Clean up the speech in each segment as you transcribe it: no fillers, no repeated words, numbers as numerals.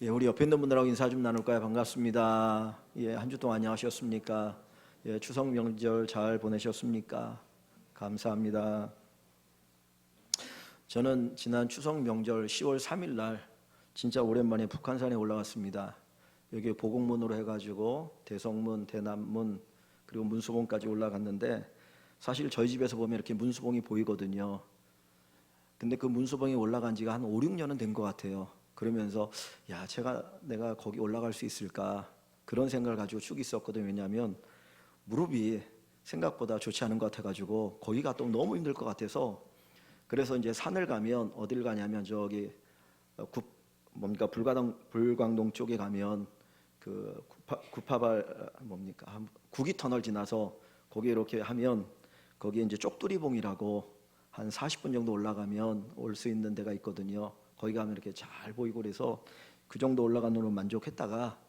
예, 우리 옆에 있는 분들하고 인사 좀 나눌까요? 반갑습니다. 예, 한 주 동안 안녕하셨습니까? 예, 추석 명절 잘 보내셨습니까? 감사합니다. 저는 지난 추석 명절 10월 3일 날 진짜 오랜만에 북한산에 올라갔습니다. 여기 보곡문으로 해가지고 대성문, 대남문 그리고 문수봉까지 올라갔는데 사실 저희 집에서 보면 이렇게 문수봉이 보이거든요. 근데 그 문수봉이 올라간 지가 한 5, 6년은 된 것 같아요. 그러면서 내가 거기 올라갈 수 있을까 그런 생각을 가지고 쭉 있었거든요. 왜냐하면 무릎이 생각보다 좋지 않은 것 같아가지고 거기가 또 너무 힘들 것 같아서. 그래서 이제 산을 가면 어딜 가냐면 저기 불광동 쪽에 가면 그 구파발 구기 터널 지나서 거기 이렇게 하면 거기에 이제 쪽두리봉이라고 한 40분 정도 올라가면 올 수 있는 데가 있거든요. 거기 가면 이렇게 잘 보이고 그래서 그 정도 올라간 놈은 만족했다가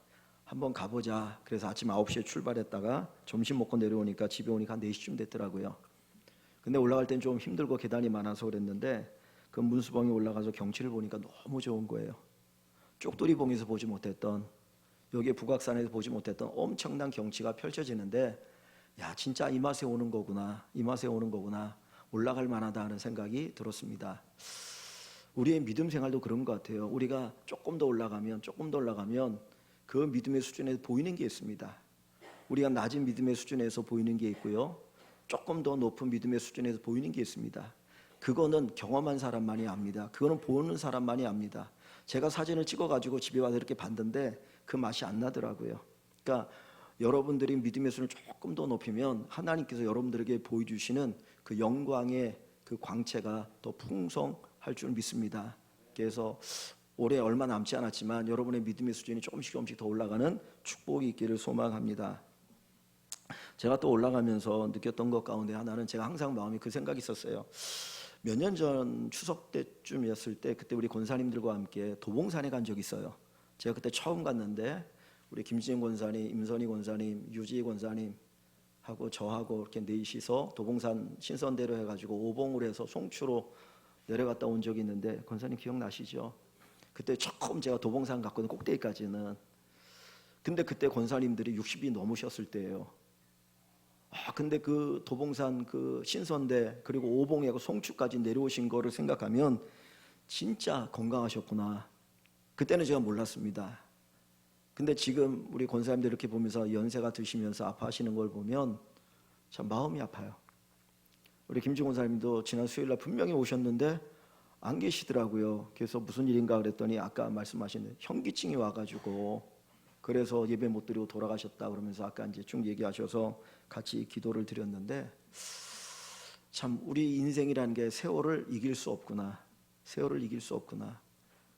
한번 가보자. 그래서 아침 9시에 출발했다가 점심 먹고 내려오니까 집에 오니까 한 4시쯤 됐더라고요. 근데 올라갈 땐 좀 힘들고 계단이 많아서 그랬는데 그 문수봉에 올라가서 경치를 보니까 너무 좋은 거예요. 쪽두리봉에서 보지 못했던, 여기 북악산에서 보지 못했던 엄청난 경치가 펼쳐지는데 진짜 이 맛에 오는 거구나, 이 맛에 오는 거구나, 올라갈 만하다 하는 생각이 들었습니다. 우리의 믿음 생활도 그런 것 같아요. 우리가 조금 더 올라가면 그 믿음의 수준에서 보이는 게 있습니다. 우리가 낮은 믿음의 수준에서 보이는 게 있고요, 조금 더 높은 믿음의 수준에서 보이는 게 있습니다. 그거는 경험한 사람만이 압니다. 그거는 보는 사람만이 압니다. 제가 사진을 찍어가지고 집에 와서 이렇게 봤는데 그 맛이 안 나더라고요. 그러니까 여러분들이 믿음의 수준을 조금 더 높이면 하나님께서 여러분들에게 보여주시는 그 영광의 그 광채가 더 풍성할 줄 믿습니다. 그래서 올해 얼마 남지 않았지만 여러분의 믿음의 수준이 조금씩 더 올라가는 축복이 있기를 소망합니다. 제가 또 올라가면서 느꼈던 것 가운데 하나는, 제가 항상 마음에 그 생각이 있었어요. 몇 년 전 추석 때쯤이었을 때 그때 우리 권사님들과 함께 도봉산에 간 적이 있어요. 제가 그때 처음 갔는데 우리 김진영 권사님, 임선희 권사님, 유지 권사님 하고 저하고 이렇게 넷이서 도봉산 신선대로 해가지고 오봉으로 해서 송추로 내려갔다 온 적이 있는데, 권사님 기억나시죠? 그때 처음 제가 도봉산 갔거든요, 꼭대기까지는. 근데 그때 권사님들이 60이 넘으셨을 때예요. 근데 그 도봉산 그 신선대 그리고 오봉하고 송추까지 내려오신 거를 생각하면 진짜 건강하셨구나. 그때는 제가 몰랐습니다. 근데 지금 우리 권사님들 이렇게 보면서 연세가 드시면서 아파하시는 걸 보면 참 마음이 아파요. 우리 김지곤 권사님도 지난 수요일 날 분명히 오셨는데 안 계시더라고요. 그래서 무슨 일인가 그랬더니 아까 말씀하신 현기증이 와가지고 그래서 예배 못 드리고 돌아가셨다 그러면서 아까 이제 쭉 얘기하셔서 같이 기도를 드렸는데, 참 우리 인생이라는 게 세월을 이길 수 없구나. 세월을 이길 수 없구나.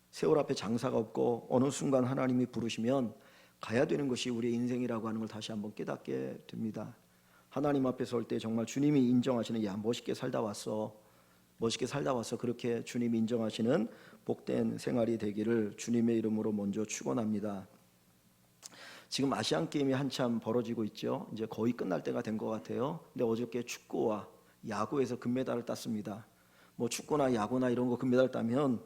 세월 앞에 장사가 없고 어느 순간 하나님이 부르시면 가야 되는 것이 우리의 인생이라고 하는 걸 다시 한번 깨닫게 됩니다. 하나님 앞에 설 때 정말 주님이 인정하시는, 멋있게 살다 왔어, 멋있게 살다 왔어, 그렇게 주님이 인정하시는 복된 생활이 되기를 주님의 이름으로 먼저 축원합니다. 지금 아시안 게임이 한참 벌어지고 있죠. 이제 거의 끝날 때가 된 것 같아요. 근데 어저께 축구와 야구에서 금메달을 땄습니다. 축구나 야구나 이런 거 금메달 따면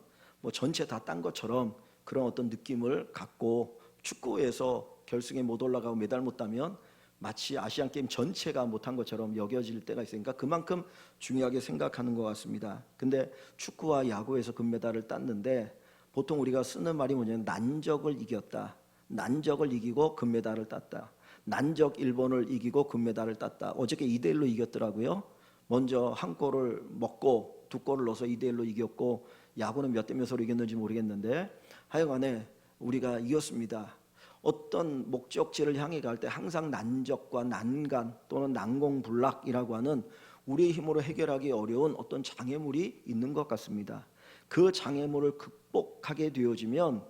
전체 다 딴 것처럼 그런 어떤 느낌을 갖고, 축구에서 결승에 못 올라가고 메달 못 따면 마치 아시안 게임 전체가 못한 것처럼 여겨질 때가 있으니까 그만큼 중요하게 생각하는 것 같습니다. 근데 축구와 야구에서 금메달을 땄는데 보통 우리가 쓰는 말이 뭐냐면 난적을 이겼다, 난적을 이기고 금메달을 땄다, 난적 일본을 이기고 금메달을 땄다. 어저께 2대1로 이겼더라고요. 먼저 한 골을 먹고 두 골을 넣어서 2대1로 이겼고, 야구는 몇 대 몇으로 이겼는지 모르겠는데 하여간에 우리가 이겼습니다. 어떤 목적지를 향해 갈 때 항상 난적과 난간 또는 난공불락이라고 하는 우리의 힘으로 해결하기 어려운 어떤 장애물이 있는 것 같습니다. 그 장애물을 극복하게 되어지면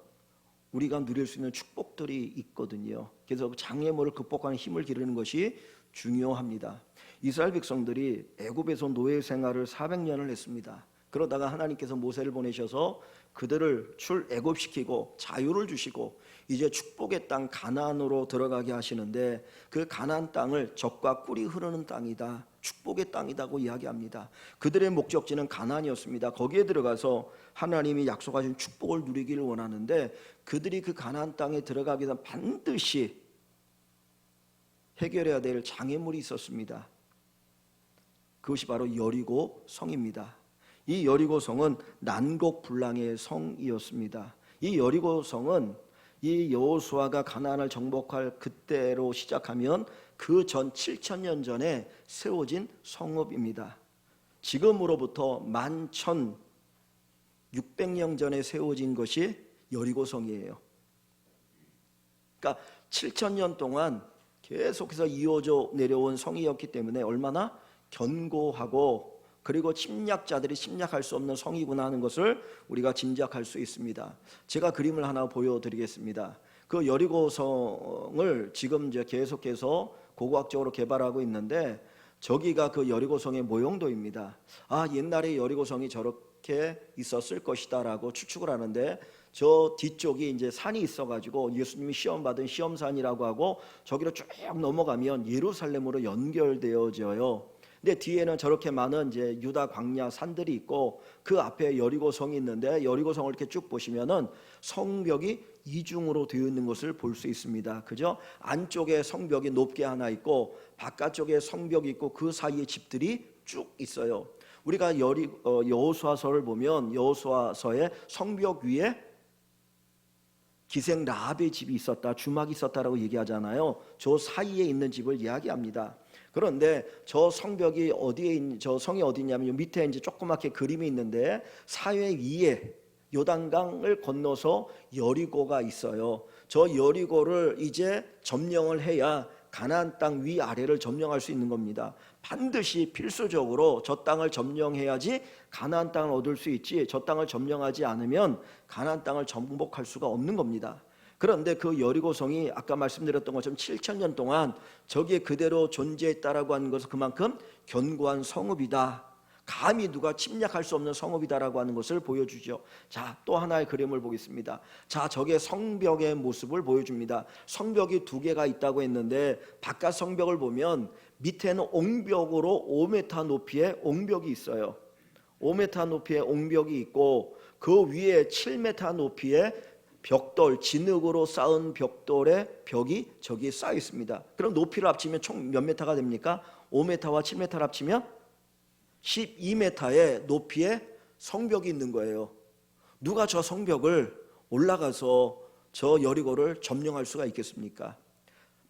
우리가 누릴 수 있는 축복들이 있거든요. 그래서 장애물을 극복하는 힘을 기르는 것이 중요합니다. 이스라엘 백성들이 애굽에서 노예 생활을 400년을 했습니다. 그러다가 하나님께서 모세를 보내셔서 그들을 출애굽시키고 자유를 주시고 이제 축복의 땅 가나안으로 들어가게 하시는데, 그 가나안 땅을 젖과 꿀이 흐르는 땅이다, 축복의 땅이라고 이야기합니다. 그들의 목적지는 가나안이었습니다. 거기에 들어가서 하나님이 약속하신 축복을 누리기를 원하는데 그들이 그 가나안 땅에 들어가기 위해서 반드시 해결해야 될 장애물이 있었습니다. 그것이 바로 여리고 성입니다. 이 여리고 성은 난곡불랑의 성이었습니다. 이 여리고 성은 이 여호수아가 가나안을 정복할 그때로 시작하면 그 전 7,000년 전에 세워진 성읍입니다. 지금으로부터 11,600년 전에 세워진 것이 여리고성이에요. 그러니까 7,000년 동안 계속해서 이어져 내려온 성이었기 때문에 얼마나 견고하고 그리고 침략자들이 침략할 수 없는 성이구나 하는 것을 우리가 짐작할 수 있습니다. 제가 그림을 하나 보여드리겠습니다. 그 여리고성을 지금 이제 계속해서 고고학적으로 개발하고 있는데 저기가 그 여리고성의 모형도입니다. 아, 옛날에 여리고성이 저렇게 있었을 것이다라고 추측을 하는데 저 뒤쪽이 이제 산이 있어가지고 예수님이 시험 받은 시험산이라고 하고 저기로 쭉 넘어가면 예루살렘으로 연결되어져요. 근데 뒤에는 저렇게 많은 이제 유다 광야 산들이 있고 그 앞에 여리고성이 있는데 여리고성을 이렇게 쭉 보시면은 성벽이 이중으로 되어 있는 것을 볼 수 있습니다. 그죠? 안쪽에 성벽이 높게 하나 있고 바깥쪽에 성벽이 있고 그 사이에 집들이 쭉 있어요. 우리가 여호수아서를 보면 여호수아서에 성벽 위에 기생 라합의 집이 있었다, 주막이 있었다라고 얘기하잖아요. 저 사이에 있는 집을 이야기합니다. 그런데 저 성벽이 어디에 있는 저 성이 어디 있냐면 밑에 이제 조그맣게 그림이 있는데 사회 위에 요단강을 건너서 여리고가 있어요. 저 여리고를 이제 점령을 해야 가나안 땅 위아래를 점령할 수 있는 겁니다. 반드시 필수적으로 저 땅을 점령해야지 가나안 땅을 얻을 수 있지 저 땅을 점령하지 않으면 가나안 땅을 정복할 수가 없는 겁니다. 그런데 그 여리고성이 아까 말씀드렸던 것처럼 7,000년 동안 저기에 그대로 존재했다라고 하는 것은 그만큼 견고한 성읍이다. 감히 누가 침략할 수 없는 성읍이다라고 하는 것을 보여주죠. 자, 또 하나의 그림을 보겠습니다. 자, 저게 성벽의 모습을 보여줍니다. 성벽이 두 개가 있다고 했는데 바깥 성벽을 보면 밑에는 옹벽으로 5m 높이의 옹벽이 있어요. 5m 높이의 옹벽이 있고 그 위에 7m 높이의 벽돌, 진흙으로 쌓은 벽돌의 벽이 저기에 쌓여 있습니다. 그럼 높이를 합치면 총 몇 메타가 됩니까? 5m와 7m를 합치면 12m의 높이의 성벽이 있는 거예요. 누가 저 성벽을 올라가서 저 여리고를 점령할 수가 있겠습니까?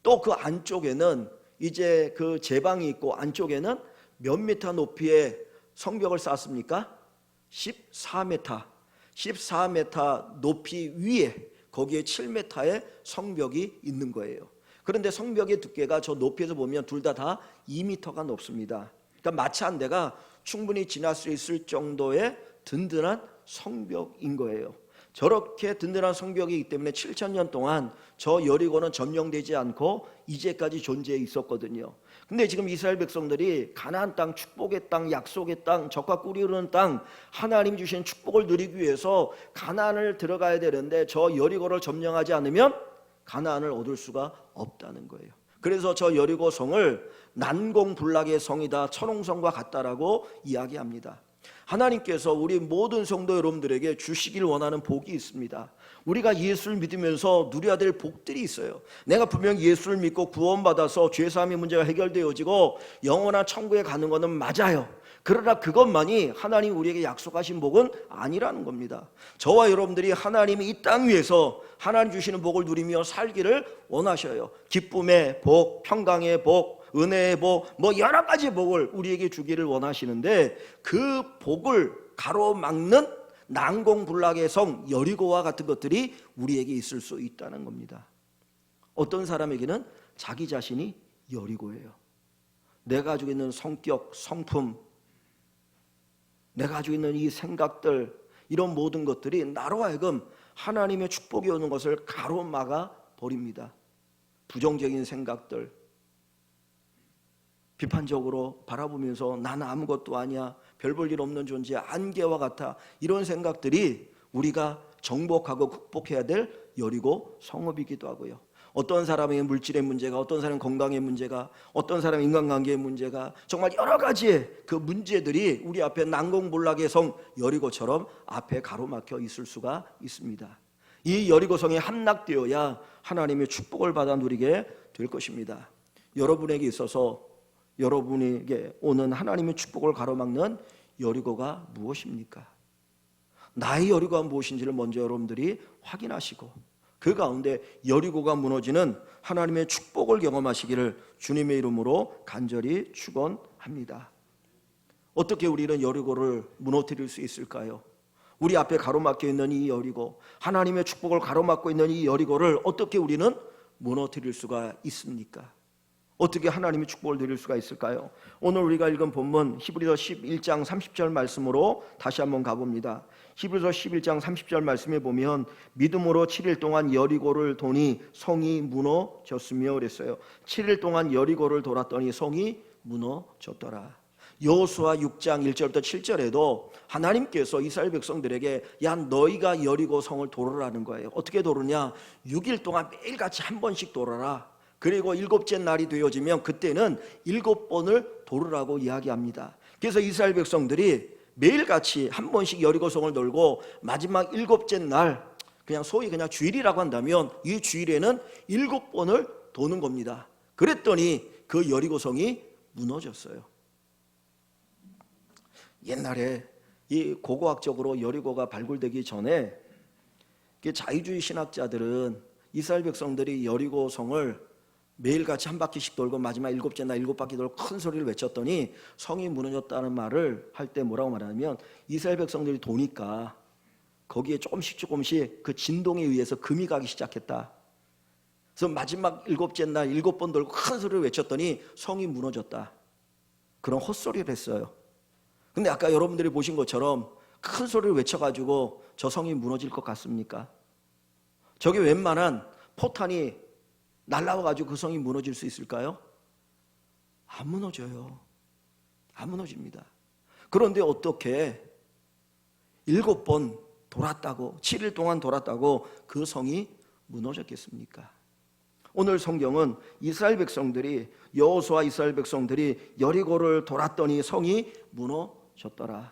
또 그 안쪽에는 이제 그 제방이 있고 안쪽에는 몇 미터 높이의 성벽을 쌓았습니까? 14m. 14m 높이 위에 거기에 7m의 성벽이 있는 거예요. 그런데 성벽의 두께가 저 높이에서 보면 둘 다 2m가 높습니다. 그러니까 마치 한 대가 충분히 지날 수 있을 정도의 든든한 성벽인 거예요. 저렇게 든든한 성벽이기 때문에 7,000년 동안 저 여리고는 점령되지 않고 이제까지 존재해 있었거든요. 근데 지금 이스라엘 백성들이 가나안 땅, 축복의 땅, 약속의 땅, 젖과 꿀이 흐르는 땅, 하나님 주신 축복을 누리기 위해서 가나안을 들어가야 되는데 저 여리고를 점령하지 않으면 가나안을 얻을 수가 없다는 거예요. 그래서 저 여리고 성을 난공불락의 성이다, 천홍성과 같다라고 이야기합니다. 하나님께서 우리 모든 성도 여러분들에게 주시길 원하는 복이 있습니다. 우리가 예수를 믿으면서 누려야 될 복들이 있어요. 내가 분명 예수를 믿고 구원받아서 죄사함의 문제가 해결되어지고 영원한 천국에 가는 것은 맞아요. 그러나 그것만이 하나님 우리에게 약속하신 복은 아니라는 겁니다. 저와 여러분들이 하나님이 이 땅 위에서 하나님 주시는 복을 누리며 살기를 원하셔요. 기쁨의 복, 평강의 복, 은혜의 복, 뭐 여러 가지 복을 우리에게 주기를 원하시는데 그 복을 가로막는 난공불락의 성 여리고와 같은 것들이 우리에게 있을 수 있다는 겁니다. 어떤 사람에게는 자기 자신이 여리고예요. 내가 가지고 있는 성격, 성품, 내가 가지고 있는 이 생각들, 이런 모든 것들이 나로 하여금 하나님의 축복이 오는 것을 가로막아 버립니다. 부정적인 생각들, 비판적으로 바라보면서 나는 아무것도 아니야, 별 볼 일 없는 존재, 안개와 같아, 이런 생각들이 우리가 정복하고 극복해야 될 여리고 성읍이기도 하고요. 어떤 사람의 물질의 문제가, 어떤 사람의 건강의 문제가, 어떤 사람의 인간관계의 문제가, 정말 여러 가지의 그 문제들이 우리 앞에 난공불락의 성 여리고처럼 앞에 가로막혀 있을 수가 있습니다. 이 여리고성에 함락되어야 하나님의 축복을 받아 누리게 될 것입니다. 여러분에게 있어서 여러분에게 오는 하나님의 축복을 가로막는 여리고가 무엇입니까? 나의 여리고가 무엇인지를 먼저 여러분들이 확인하시고 그 가운데 여리고가 무너지는 하나님의 축복을 경험하시기를 주님의 이름으로 간절히 축원합니다. 어떻게 우리는 여리고를 무너뜨릴 수 있을까요? 우리 앞에 가로막혀 있는 이 여리고, 하나님의 축복을 가로막고 있는 이 여리고를 어떻게 우리는 무너뜨릴 수가 있습니까? 어떻게 하나님의 축복을 드릴 수가 있을까요? 오늘 우리가 읽은 본문 히브리서 11장 30절 말씀으로 다시 한번 가봅니다. 히브리서 11장 30절 말씀에 보면 믿음으로 7일 동안 여리고를 도니 성이 무너졌으며 그랬어요. 7일 동안 여리고를 돌았더니 성이 무너졌더라. 여호수아 6장 1절부터 7절에도 하나님께서 이스라엘 백성들에게 야 너희가 여리고 성을 돌으라는 거예요. 어떻게 돌으냐? 6일 동안 매일같이 한 번씩 돌아라. 그리고 7째 날이 되어지면 그때는 7번을 돌으라고 이야기합니다. 그래서 이스라엘 백성들이 매일같이 한 번씩 여리고성을 돌고 마지막 7째 날, 그냥 소위 그냥 주일이라고 한다면 이 주일에는 7번을 도는 겁니다. 그랬더니 그 여리고성이 무너졌어요. 옛날에 이 고고학적으로 여리고가 발굴되기 전에 자유주의 신학자들은 이스라엘 백성들이 여리고성을 매일같이 한 바퀴씩 돌고 마지막 7째 날 7바퀴 돌고 큰 소리를 외쳤더니 성이 무너졌다는 말을 할 때 뭐라고 말하냐면 이스라엘 백성들이 도니까 거기에 조금씩 그 진동에 의해서 금이 가기 시작했다. 그래서 마지막 7째 날 7번 돌고 큰 소리를 외쳤더니 성이 무너졌다. 그런 헛소리를 했어요. 근데 아까 여러분들이 보신 것처럼 큰 소리를 외쳐가지고 저 성이 무너질 것 같습니까? 저게 웬만한 포탄이 날라와가지고 그 성이 무너질 수 있을까요? 안 무너져요. 안 무너집니다. 그런데 어떻게 7번 돌았다고 7일 동안 돌았다고 그 성이 무너졌겠습니까? 오늘 성경은 이스라엘 백성들이 여호수아 이스라엘 백성들이 여리고를 돌았더니 성이 무너졌더라.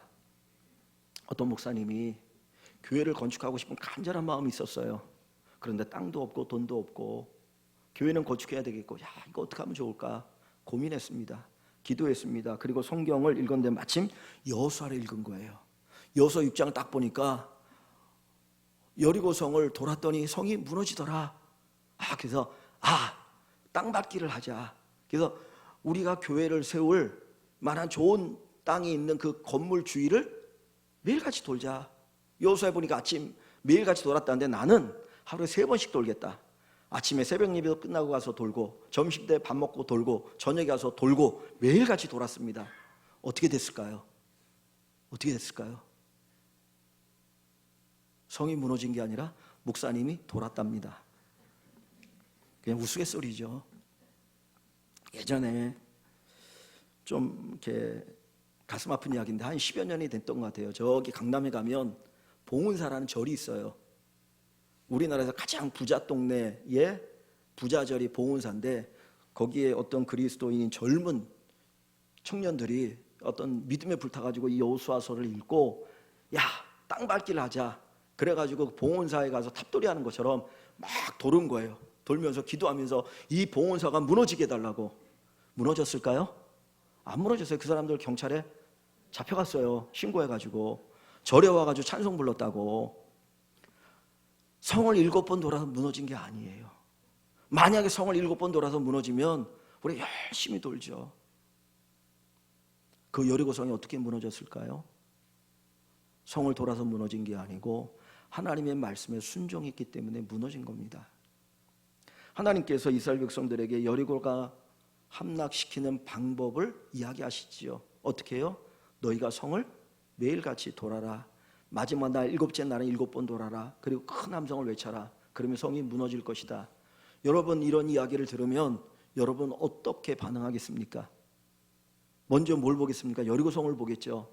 어떤 목사님이 교회를 건축하고 싶은 간절한 마음이 있었어요. 그런데 땅도 없고 돈도 없고 교회는 건축해야 되겠고 이거 어떻게 하면 좋을까 고민했습니다. 기도했습니다. 그리고 성경을 읽었는데 마침 여호수아를 읽은 거예요. 여호수아 6장을 딱 보니까 여리고성을 돌았더니 성이 무너지더라. 그래서 땅밟기를 하자. 그래서 우리가 교회를 세울 만한 좋은 땅이 있는 그 건물 주위를 매일같이 돌자. 여호수아에 보니까 아침 매일같이 돌았다는데 나는 하루에 3번씩 돌겠다. 아침에 새벽 예배 끝나고 가서 돌고 점심때 밥 먹고 돌고 저녁에 가서 돌고 매일같이 돌았습니다. 어떻게 됐을까요? 어떻게 됐을까요? 성이 무너진 게 아니라 목사님이 돌았답니다. 그냥 우스갯소리죠. 예전에 좀 이렇게 가슴 아픈 이야기인데 한 10여 년이 됐던 것 같아요. 저기 강남에 가면 봉은사라는 절이 있어요. 우리나라에서 가장 부자 동네의 부자절이 봉은사인데 거기에 어떤 그리스도인인 젊은 청년들이 어떤 믿음에 불타가지고 이 여호수아서를 읽고 땅밟기를 하자. 그래가지고 봉은사에 가서 탑돌이 하는 것처럼 막 도는 거예요. 돌면서 기도하면서 이 봉은사가 무너지게 해달라고. 무너졌을까요? 안 무너졌어요. 그 사람들 경찰에 잡혀갔어요. 신고해가지고 절에 와가지고 찬송 불렀다고. 성을 7번 돌아서 무너진 게 아니에요. 만약에 성을 7번 돌아서 무너지면 우리 열심히 돌죠. 그 여리고성이 어떻게 무너졌을까요? 성을 돌아서 무너진 게 아니고 하나님의 말씀에 순종했기 때문에 무너진 겁니다. 하나님께서 이스라엘 백성들에게 여리고가 함락시키는 방법을 이야기하시지요. 어떻게 해요? 너희가 성을 매일같이 돌아라. 마지막 날 7째 날은 7번 돌아라. 그리고 큰 함성을 외쳐라. 그러면 성이 무너질 것이다. 여러분 이런 이야기를 들으면 여러분 어떻게 반응하겠습니까? 먼저 뭘 보겠습니까? 여리고성을 보겠죠.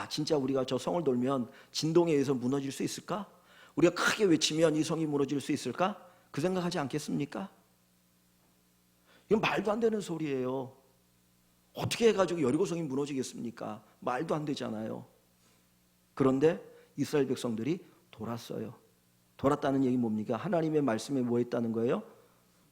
진짜 우리가 저 성을 돌면 진동에 의해서 무너질 수 있을까? 우리가 크게 외치면 이 성이 무너질 수 있을까? 그 생각하지 않겠습니까? 이건 말도 안 되는 소리예요. 어떻게 해가지고 여리고성이 무너지겠습니까? 말도 안 되잖아요. 그런데 이스라엘 백성들이 돌았어요. 돌았다는 얘기 뭡니까? 하나님의 말씀에 뭐 했다는 거예요?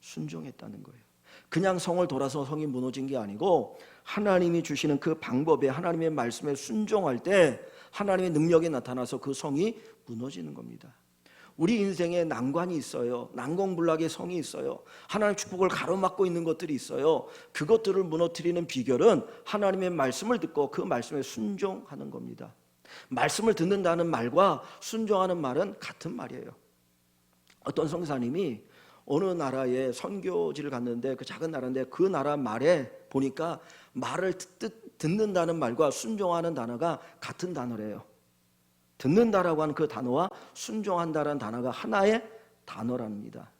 순종했다는 거예요. 그냥 성을 돌아서 성이 무너진 게 아니고 하나님이 주시는 그 방법에, 하나님의 말씀에 순종할 때 하나님의 능력이 나타나서 그 성이 무너지는 겁니다. 우리 인생에 난관이 있어요. 난공불락의 성이 있어요. 하나님의 축복을 가로막고 있는 것들이 있어요. 그것들을 무너뜨리는 비결은 하나님의 말씀을 듣고 그 말씀에 순종하는 겁니다. 말씀을 듣는다는 말과 순종하는 말은 같은 말이에요. 어떤 선교사님이 어느 나라에 선교지를 갔는데, 그 작은 나라인데 그 나라 말에 보니까 말을 듣는다는 말과 순종하는 단어가 같은 단어래요. 듣는다라고 하는 그 단어와 순종한다라는 단어가 하나의 단어랍니다.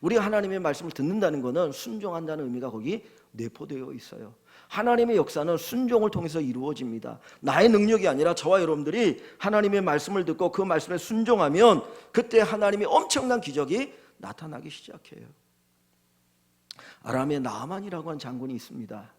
우리가 하나님의 말씀을 듣는다는 것은 순종한다는 의미가 거기 내포되어 있어요. 하나님의 역사는 순종을 통해서 이루어집니다. 나의 능력이 아니라 저와 여러분들이 하나님의 말씀을 듣고 그 말씀에 순종하면 그때 하나님의 엄청난 기적이 나타나기 시작해요. 아람의 나아만이라고 하는 장군이 있습니다.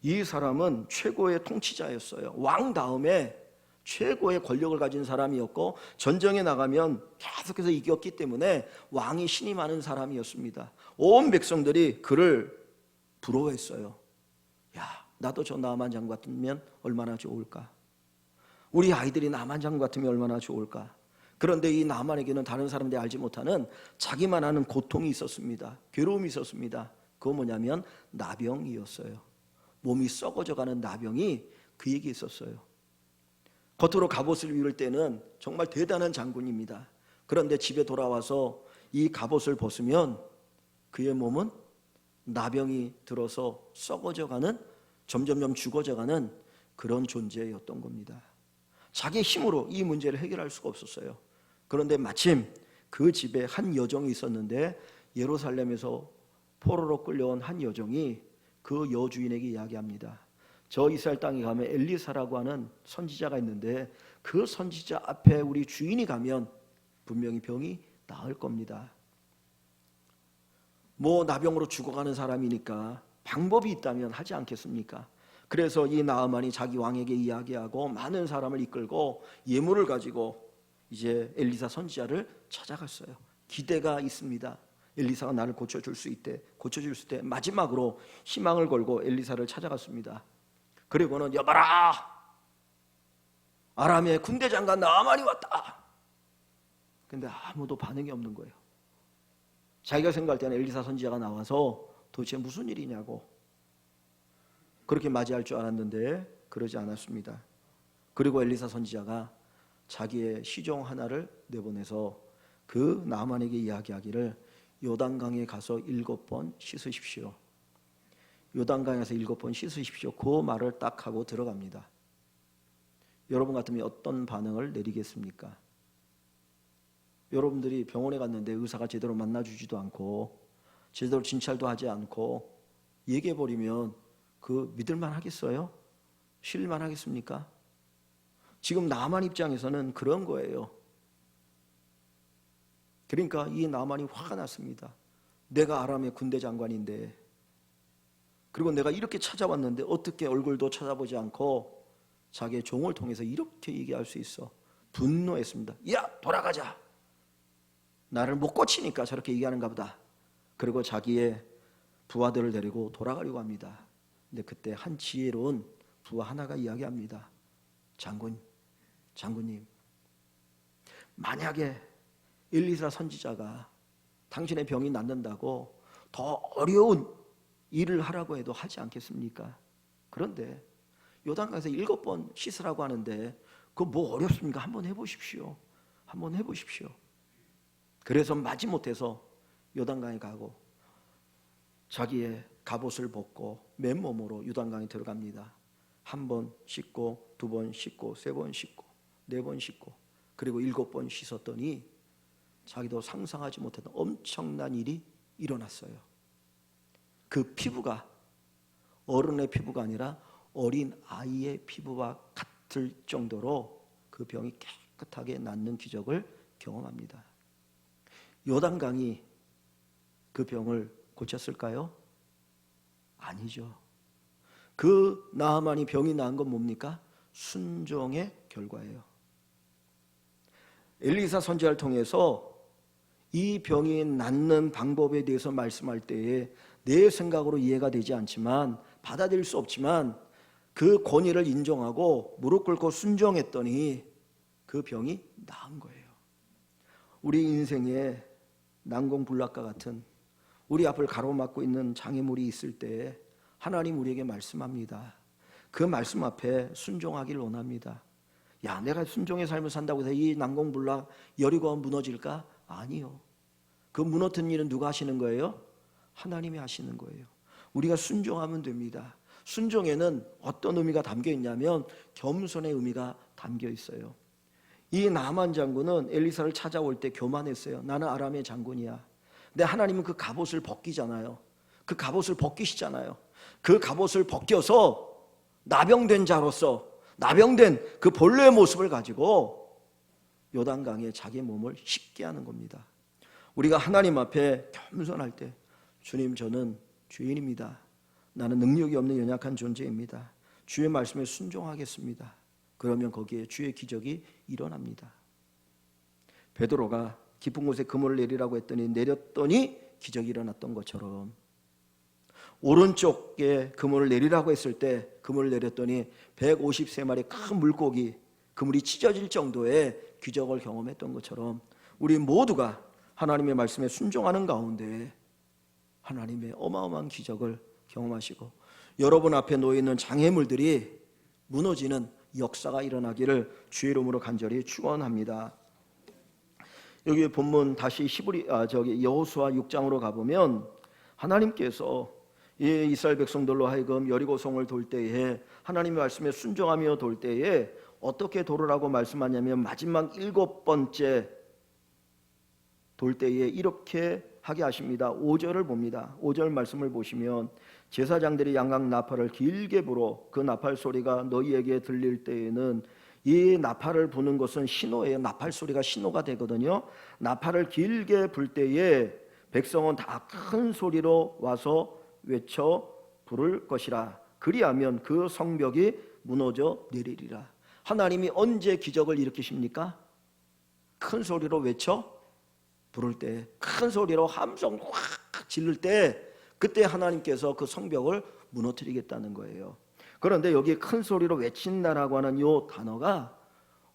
이 사람은 최고의 통치자였어요. 왕 다음에 최고의 권력을 가진 사람이었고 전쟁에 나가면 계속해서 이겼기 때문에 왕이 신이 많은 사람이었습니다. 온 백성들이 그를 부러워했어요. 야, 나도 저 나아만 장군 같으면 얼마나 좋을까? 우리 아이들이 나아만 장군 같으면 얼마나 좋을까? 그런데 이 나아만에게는 다른 사람들이 알지 못하는 자기만 아는 고통이 있었습니다. 괴로움이 있었습니다. 그건 뭐냐면 나병이었어요. 몸이 썩어져가는 나병이 그에게 있었어요. 겉으로 갑옷을 입을 때는 정말 대단한 장군입니다. 그런데 집에 돌아와서 이 갑옷을 벗으면 그의 몸은 나병이 들어서 썩어져가는, 점점점 죽어져가는 그런 존재였던 겁니다. 자기 힘으로 이 문제를 해결할 수가 없었어요. 그런데 마침 그 집에 한 여종이 있었는데, 예루살렘에서 포로로 끌려온 한 여종이 그 여주인에게 이야기합니다. 저 이스라엘 땅에 가면 엘리사라고 하는 선지자가 있는데 그 선지자 앞에 우리 주인이 가면 분명히 병이 나을 겁니다. 뭐 나병으로 죽어가는 사람이니까 방법이 있다면 하지 않겠습니까? 그래서 이 나아만이 자기 왕에게 이야기하고 많은 사람을 이끌고 예물을 가지고 이제 엘리사 선지자를 찾아갔어요. 기대가 있습니다. 엘리사가 나를 고쳐줄 수 있대. 마지막으로 희망을 걸고 엘리사를 찾아갔습니다. 그리고는 여봐라, 아람의 군대 장관 나아만이 왔다. 근데 아무도 반응이 없는 거예요. 자기가 생각할 때는 엘리사 선지자가 나와서 도대체 무슨 일이냐고 그렇게 맞이할 줄 알았는데 그러지 않았습니다. 그리고 엘리사 선지자가 자기의 시종 하나를 내보내서 그 나아만에게 이야기하기를 요단강에 가서 7번 씻으십시오. 요단강에서 7번 씻으십시오. 그 말을 딱 하고 들어갑니다. 여러분 같으면 어떤 반응을 내리겠습니까? 여러분들이 병원에 갔는데 의사가 제대로 만나주지도 않고 제대로 진찰도 하지 않고 얘기해버리면 그 믿을만 하겠어요? 신을만 하겠습니까? 지금 나만 입장에서는 그런 거예요. 그러니까 이 나만이 화가 났습니다. 내가 아람의 군대 장관인데, 그리고 내가 이렇게 찾아왔는데 어떻게 얼굴도 찾아보지 않고 자기의 종을 통해서 이렇게 얘기할 수 있어? 분노했습니다. 야, 돌아가자. 나를 못 고치니까 저렇게 얘기하는가 보다. 그리고 자기의 부하들을 데리고 돌아가려고 합니다. 근데 그때 한 지혜로운 부하 하나가 이야기합니다. 장군님, 만약에 엘리사 선지자가 당신의 병이 낫는다고 더 어려운 일을 하라고 해도 하지 않겠습니까? 그런데 요단강에서 7번 씻으라고 하는데 그거 뭐 어렵습니까? 한번 해보십시오. 그래서 마지못해서 요단강에 가고 자기의 갑옷을 벗고 맨몸으로 요단강에 들어갑니다. 1번 씻고 2번 씻고 3번 씻고 4번 씻고 그리고 7번 씻었더니 자기도 상상하지 못했던 엄청난 일이 일어났어요. 그 피부가 어른의 피부가 아니라 어린 아이의 피부와 같을 정도로 그 병이 깨끗하게 낫는 기적을 경험합니다. 요단강이 그 병을 고쳤을까요? 아니죠. 그 나아만이 병이 나은 건 뭡니까? 순종의 결과예요. 엘리사 선지자를 통해서 이 병이 낫는 방법에 대해서 말씀할 때에 내 생각으로 이해가 되지 않지만, 받아들일 수 없지만 그 권위를 인정하고 무릎 꿇고 순종했더니 그 병이 나은 거예요. 우리 인생에 난공불락과 같은 우리 앞을 가로막고 있는 장애물이 있을 때 하나님 우리에게 말씀합니다. 그 말씀 앞에 순종하기를 원합니다. 야, 내가 순종의 삶을 산다고 해서 이 난공불락 여리고가 무너질까? 아니요. 그 무너뜨린 일은 누가 하시는 거예요? 하나님이 하시는 거예요. 우리가 순종하면 됩니다. 순종에는 어떤 의미가 담겨 있냐면 겸손의 의미가 담겨 있어요. 이 나만 장군은 엘리사를 찾아올 때 교만했어요. 나는 아람의 장군이야. 근데 하나님은 그 갑옷을 벗기잖아요. 그 갑옷을 벗기시잖아요. 그 갑옷을 벗겨서 나병된 자로서, 나병된 그 본래의 모습을 가지고 요단강에 자기 몸을 씻게 하는 겁니다. 우리가 하나님 앞에 겸손할 때, 주님, 저는 죄인입니다. 나는 능력이 없는 연약한 존재입니다. 주의 말씀에 순종하겠습니다. 그러면 거기에 주의 기적이 일어납니다. 베드로가 깊은 곳에 그물을 내리라고 했더니 내렸더니 기적이 일어났던 것처럼, 오른쪽에 그물을 내리라고 했을 때 그물을 내렸더니 153마리 큰 물고기, 그물이 찢어질 정도의 기적을 경험했던 것처럼 우리 모두가 하나님의 말씀에 순종하는 가운데 하나님의 어마어마한 기적을 경험하시고 여러분 앞에 놓여있는 장애물들이 무너지는 역사가 일어나기를 주의 이름으로 간절히 축원합니다. 여기 본문 다시 여호수아 6장으로 가보면 하나님께서 이 이스라엘 백성들로 하여금 여리고성을 돌 때에 하나님의 말씀에 순종하며 돌 때에 어떻게 돌으라고 말씀하냐면 마지막 7번째 돌 때에 이렇게 하게 하십니다. 5절을 봅니다. 5절 말씀을 보시면 제사장들이 양각 나팔을 길게 불어 그 나팔 소리가 너희에게 들릴 때에는, 이 나팔을 부는 것은 신호예요. 나팔 소리가 신호가 되거든요. 나팔을 길게 불 때에 백성은 다 큰 소리로 와서 외쳐 부를 것이라. 그리하면 그 성벽이 무너져 내리리라. 하나님이 언제 기적을 일으키십니까? 큰 소리로 외쳐 부를 때, 큰 소리로 함성 확 지를 때, 그때 하나님께서 그 성벽을 무너뜨리겠다는 거예요. 그런데 여기 큰 소리로 외친다라고 하는 이 단어가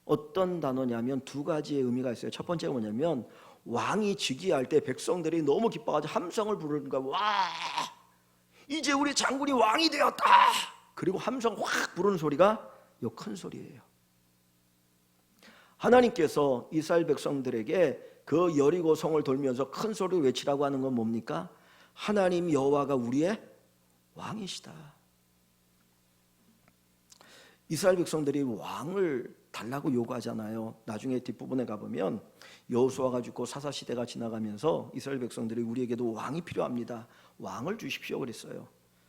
어떤 단어냐면 두 가지의 의미가 있어요. 첫 번째가 뭐냐면 왕이 즉위할 때 백성들이 너무 기뻐가지고 함성을 부르는 거야. 와, 이제 우리 장군이 왕이 되었다. 그리고 함성 확 부르는 소리가 이 큰 소리예요. 하나님께서 이스라엘 백성들에게 그 여리고 성을 돌면서 큰 소리로 외치라고 하는 건 뭡니까? 하나님 여호와가 우리의 왕이시다. 이스라엘 백성들이 왕을 달라고 요구하잖아요. 나중에 뒷부분에 가보면 여호수아가 죽고 사사시대가 지나가면서 이스라엘 백성들이 우리에게도 왕이 필요합니다. 왕을 주십시오 그랬어요.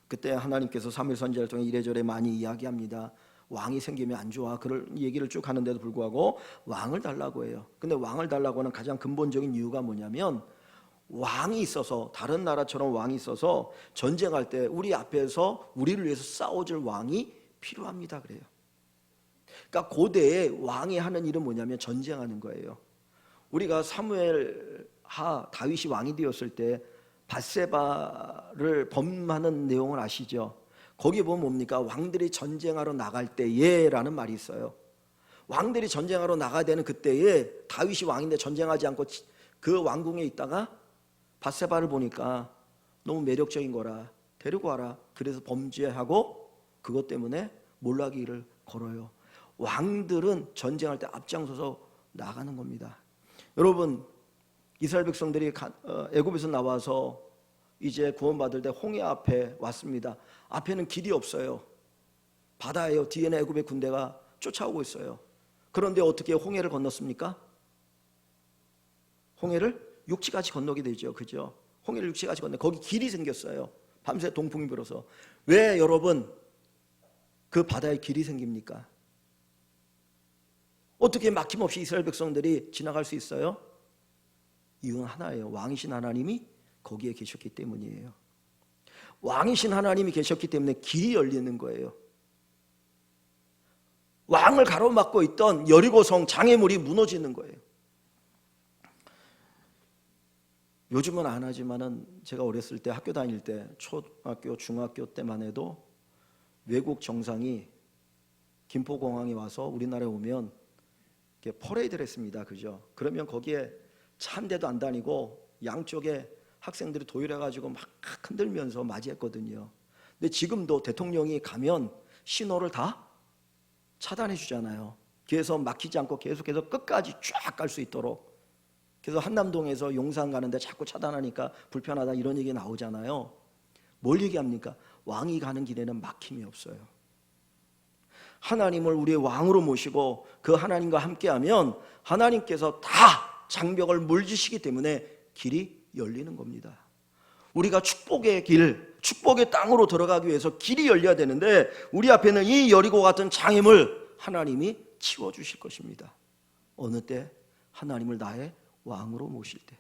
그때 하나님께서 사무엘 선지자를 통해 이래저래 많이 이야기합니다. 왕이 생기면 안 좋아. 그럴 얘기를 쭉 하는데도 불구하고 왕을 달라고 해요. 근데 왕을 달라고 하는 가장 근본적인 이유가 뭐냐면 왕이 있어서, 다른 나라처럼 왕이 있어서 전쟁할 때 우리 앞에서 우리를 위해서 싸워줄 왕이 필요합니다 그래요. 그러니까 고대에 왕이 하는 일은 뭐냐면 전쟁하는 거예요. 우리가 사무엘하 다윗이 왕이 되었을 때 밧세바를 범하는 내용을 아시죠? 거기 보면 뭡니까? 왕들이 전쟁하러 나갈 때에 라는 말이 있어요. 왕들이 전쟁하러 나가야 되는 그때에 다윗이 왕인데 전쟁하지 않고 그 왕궁에 있다가 밧세바를 보니까 너무 매력적인 거라 데리고 와라. 그래서 범죄하고 그것 때문에 몰락기를 걸어요. 왕들은 전쟁할 때 앞장서서 나가는 겁니다. 여러분, 이스라엘 백성들이 애굽에서 나와서 이제 구원받을 때 홍해 앞에 왔습니다. 앞에는 길이 없어요. 바다예요. 뒤에는 애굽의 군대가 쫓아오고 있어요. 그런데 어떻게 홍해를 건넜습니까? 홍해를 육지같이 건너게 되죠. 그죠? 홍해를 육지같이 건너 거기 길이 생겼어요. 밤새 동풍이 불어서. 왜 여러분 그 바다에 길이 생깁니까? 어떻게 막힘없이 이스라엘 백성들이 지나갈 수 있어요? 이유는 하나예요. 왕이신 하나님이 거기에 계셨기 때문이에요. 왕이신 하나님이 계셨기 때문에 길이 열리는 거예요. 왕을 가로막고 있던 여리고성 장애물이 무너지는 거예요. 요즘은 안 하지만은 제가 어렸을 때 학교 다닐 때 초등학교, 중학교 때만 해도 외국 정상이 김포공항에 와서 우리나라에 오면 이렇게 퍼레이드를 했습니다. 그죠? 그러면 거기에 차 한 대도 안 다니고 양쪽에 학생들이 도열해가지고 막 흔들면서 맞이했거든요. 근데 지금도 대통령이 가면 신호를 다 차단해 주잖아요. 그래서 막히지 않고 계속해서 끝까지 쫙 갈 수 있도록. 그래서 한남동에서 용산 가는데 자꾸 차단하니까 불편하다 이런 얘기 나오잖아요. 뭘 얘기합니까? 왕이 가는 길에는 막힘이 없어요. 하나님을 우리의 왕으로 모시고 그 하나님과 함께하면 하나님께서 다 장벽을 물지시기 때문에 길이 열리는 겁니다. 우리가 축복의 길, 축복의 땅으로 들어가기 위해서 길이 열려야 되는데 우리 앞에는 이 여리고 같은 장애물 하나님이 치워주실 것입니다. 어느 때? 하나님을 나의 왕으로 모실 때.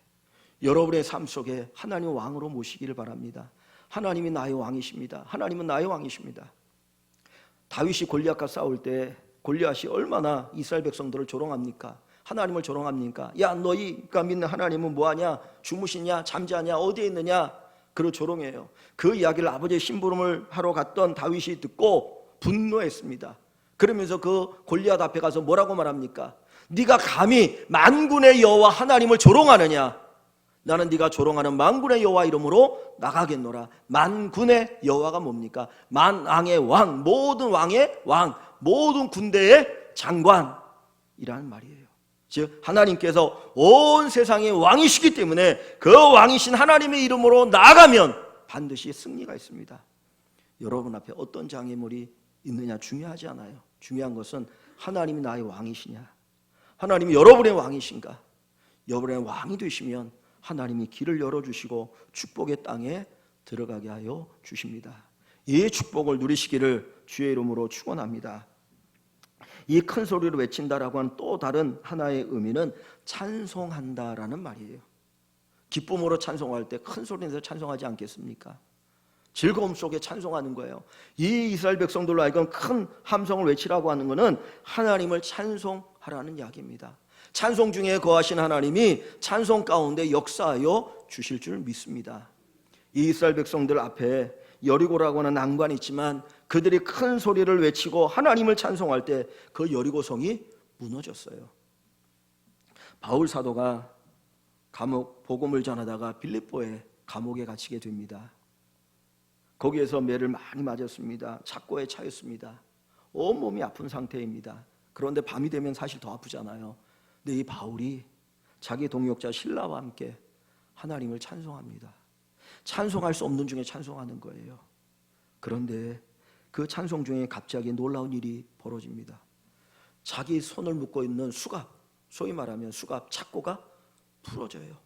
여러분의 삶 속에 하나님을 왕으로 모시기를 바랍니다. 하나님이 나의 왕이십니다. 하나님은 나의 왕이십니다. 다윗이 골리앗과 싸울 때 골리앗이 얼마나 이스라엘 백성들을 조롱합니까? 하나님을 조롱합니까? 야, 너희가 믿는 하나님은 뭐하냐? 주무시냐? 잠자냐? 어디에 있느냐? 그를 조롱해요. 그 이야기를 아버지의 심부름을 하러 갔던 다윗이 듣고 분노했습니다. 그러면서 그 골리앗 앞에 가서 뭐라고 말합니까? 네가 감히 만군의 여호와 하나님을 조롱하느냐? 나는 네가 조롱하는 만군의 여호와 이름으로 나가겠노라. 만군의 여호와가 뭡니까? 만왕의 왕, 모든 왕의 왕, 모든 군대의 장관이라는 말이에요. 즉 하나님께서 온 세상의 왕이시기 때문에 그 왕이신 하나님의 이름으로 나아가면 반드시 승리가 있습니다. 여러분 앞에 어떤 장애물이 있느냐 중요하지 않아요. 중요한 것은 하나님이 나의 왕이시냐, 하나님이 여러분의 왕이신가. 여러분의 왕이 되시면 하나님이 길을 열어주시고 축복의 땅에 들어가게 하여 주십니다. 이 축복을 누리시기를 주의 이름으로 축원합니다. 이 큰 소리로 외친다라고 하는 또 다른 하나의 의미는 찬송한다라는 말이에요. 기쁨으로 찬송할 때 큰 소리 내서 찬송하지 않겠습니까? 즐거움 속에 찬송하는 거예요. 이 이스라엘 백성들로 하여금 큰 함성을 외치라고 하는 것은 하나님을 찬송하라는 이야기입니다. 찬송 중에 거하신 하나님이 찬송 가운데 역사하여 주실 줄 믿습니다. 이 이스라엘 백성들 앞에 여리고라고 하는 난관이 있지만 그들이 큰 소리를 외치고 하나님을 찬송할 때 그 여리고성이 무너졌어요. 바울 사도가 복음을 전하다가 빌립보에 감옥에 갇히게 됩니다. 거기에서 매를 많이 맞았습니다. 착고에 차였습니다. 온몸이 아픈 상태입니다. 그런데 밤이 되면 사실 더 아프잖아요. 근데 이 바울이 자기 동역자 실라와 함께 하나님을 찬송합니다. 찬송할 수 없는 중에 찬송하는 거예요. 그런데 그 찬송 중에 갑자기 놀라운 일이 벌어집니다. 자기 손을 묶고 있는 수갑, 소위 말하면 수갑 착고가 풀어져요.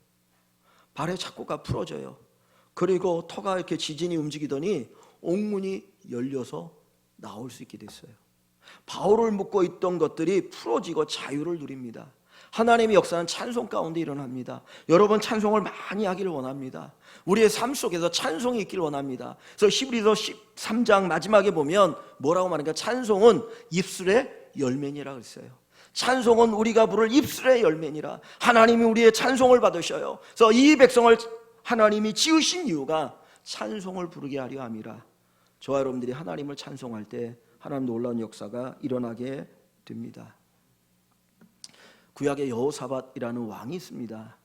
발의 착고가 풀어져요. 그리고 터가 이렇게 지진이 움직이더니 옥문이 열려서 나올 수 있게 됐어요. 바울을 묶고 있던 것들이 풀어지고 자유를 누립니다. 하나님의 역사는 찬송 가운데 일어납니다. 여러분 찬송을 많이 하기를 원합니다. 우리의 삶 속에서 찬송이 있기를 원합니다. 그래서 히브리서 13장 마지막에 보면 뭐라고 말하니까 찬송은 입술의 열매니라 했어요. 찬송은 우리가 부를 입술의 열매니라. 하나님이 우리의 찬송을 받으셔요. 그래서 이 백성을 하나님이 지으신 이유가 찬송을 부르게 하려 함이라. 저와 여러분들이 하나님을 찬송할 때 하나님 놀라운 역사가 일어나게 됩니다. 구약에 여호사밧이라는 왕이 있습니다.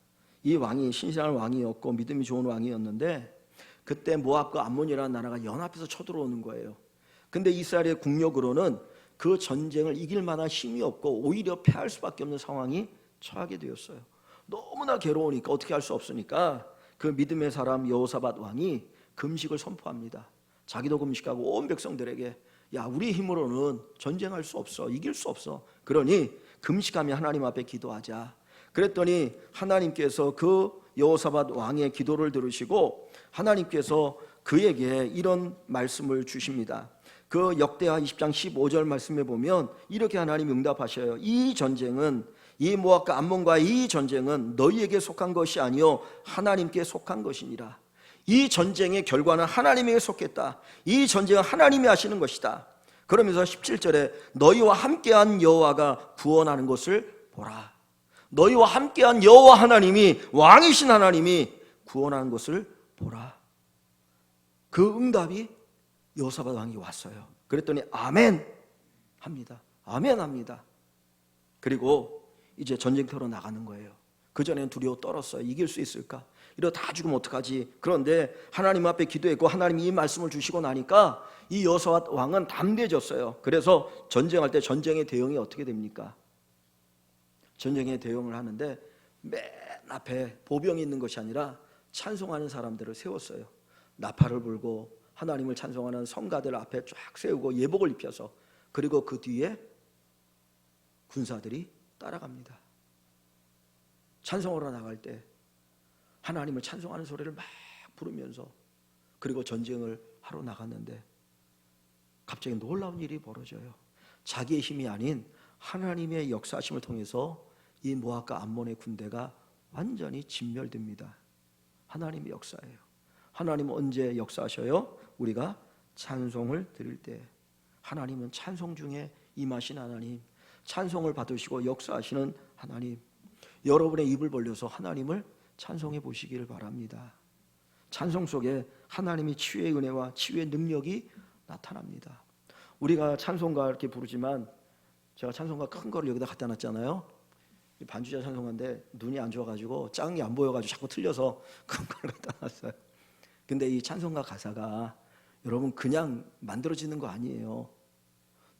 이 왕이 신실한 왕이었고 믿음이 좋은 왕이었는데 그때 모압과 암몬이라는 나라가 연합해서 쳐들어오는 거예요. 근데 이스라엘의 국력으로는 그 전쟁을 이길 만한 힘이 없고 오히려 패할 수밖에 없는 상황이 처하게 되었어요. 너무나 괴로우니까 어떻게 할 수 없으니까 그 믿음의 사람 여호사밧 왕이 금식을 선포합니다. 자기도 금식하고 온 백성들에게 야, 우리 힘으로는 전쟁할 수 없어, 이길 수 없어. 그러니 금식하며 하나님 앞에 기도하자. 그랬더니 하나님께서 그 여호사밧 왕의 기도를 들으시고 하나님께서 그에게 이런 말씀을 주십니다. 그 역대하 20장 15절 말씀에 보면 이렇게 하나님이 응답하셔요. 이 전쟁은 이 모압과 암몬과의 이 전쟁은 너희에게 속한 것이 아니요 하나님께 속한 것이니라. 이 전쟁의 결과는 하나님에게 속했다. 이 전쟁은 하나님이 하시는 것이다. 그러면서 17절에 너희와 함께한 여호와가 구원하는 것을 보라. 너희와 함께한 여호와 하나님이, 왕이신 하나님이 구원하는 것을 보라. 그 응답이 여호사밧 왕이 왔어요. 그랬더니 아멘 합니다. 아멘 합니다. 그리고 이제 전쟁터로 나가는 거예요. 그전에는 두려워 떨었어요. 이길 수 있을까? 이러다 다 죽으면 어떡하지? 그런데 하나님 앞에 기도했고 하나님이 이 말씀을 주시고 나니까 이 여호사밧 왕은 담대해졌어요. 그래서 전쟁할 때 전쟁의 대응이 어떻게 됩니까? 전쟁의 대응을 하는데 맨 앞에 보병이 있는 것이 아니라 찬송하는 사람들을 세웠어요. 나팔을 불고 하나님을 찬송하는 성가들 앞에 쫙 세우고 예복을 입혀서, 그리고 그 뒤에 군사들이 따라갑니다. 찬송하러 나갈 때 하나님을 찬송하는 소리를 막 부르면서, 그리고 전쟁을 하러 나갔는데 갑자기 놀라운 일이 벌어져요. 자기의 힘이 아닌 하나님의 역사하심을 통해서 이 모압과 암몬의 군대가 완전히 진멸됩니다. 하나님의 역사예요. 하나님은 언제 역사하셔요? 우리가 찬송을 드릴 때. 하나님은 찬송 중에 임하신 하나님, 찬송을 받으시고 역사하시는 하나님. 여러분의 입을 벌려서 하나님을 찬송해 보시기를 바랍니다. 찬송 속에 하나님의 치유의 은혜와 치유의 능력이 나타납니다. 우리가 찬송가 이렇게 부르지만, 제가 찬송가 큰 거를 여기다 갖다 놨잖아요. 반주자 찬송가인데 눈이 안 좋아가지고 작은 게 안 보여가지고 자꾸 틀려서 큰 걸 갖다 놨어요. 근데 이 찬송가 가사가 여러분 그냥 만들어지는 거 아니에요.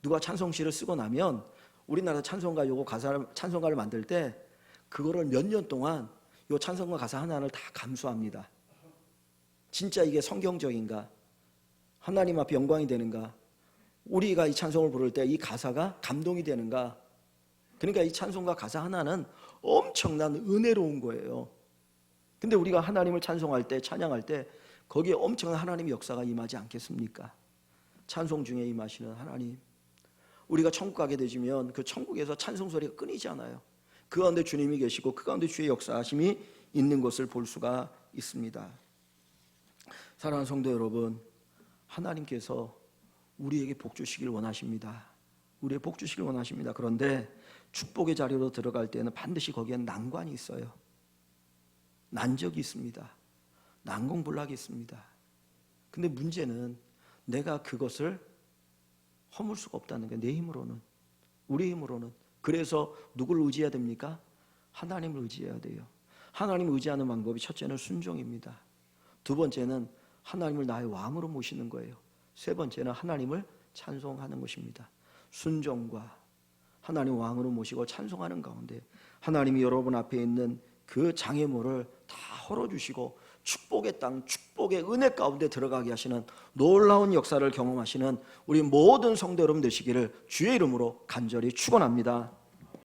누가 찬송시를 쓰고 나면, 우리나라 찬송가 요거 찬송가를 만들 때 그거를 몇 년 동안 요 찬송가 가사 하나를 다 감수합니다. 진짜 이게 성경적인가? 하나님 앞에 영광이 되는가? 우리가 이 찬송을 부를 때 이 가사가 감동이 되는가? 그러니까 이 찬송가 가사 하나는 엄청난 은혜로운 거예요. 근데 우리가 하나님을 찬송할 때, 찬양할 때 거기에 엄청난 하나님의 역사가 임하지 않겠습니까? 찬송 중에 임하시는 하나님. 우리가 천국 가게 되시면 그 천국에서 찬송 소리가 끊이지 않아요. 그 가운데 주님이 계시고 그 가운데 주의 역사하심이 있는 것을 볼 수가 있습니다. 사랑하는 성도 여러분, 하나님께서 우리에게 복 주시길 원하십니다. 우리에게 복 주시길 원하십니다. 그런데 축복의 자리로 들어갈 때는 반드시 거기엔 난관이 있어요. 난적이 있습니다. 난공불락이 있습니다. 근데 문제는 내가 그것을 허물 수가 없다는 거예요. 내 힘으로는, 우리 힘으로는. 그래서 누구를 의지해야 됩니까? 하나님을 의지해야 돼요. 하나님을 의지하는 방법이 첫째는 순종입니다. 두 번째는 하나님을 나의 왕으로 모시는 거예요. 세 번째는 하나님을 찬송하는 것입니다. 순종과 하나님 왕으로 모시고 찬송하는 가운데 하나님이 여러분 앞에 있는 그 장애물을 다 헐어주시고 축복의 땅, 축복의 은혜 가운데 들어가게 하시는 놀라운 역사를 경험하시는 우리 모든 성도 여러분 되시기를 주의 이름으로 간절히 축원합니다.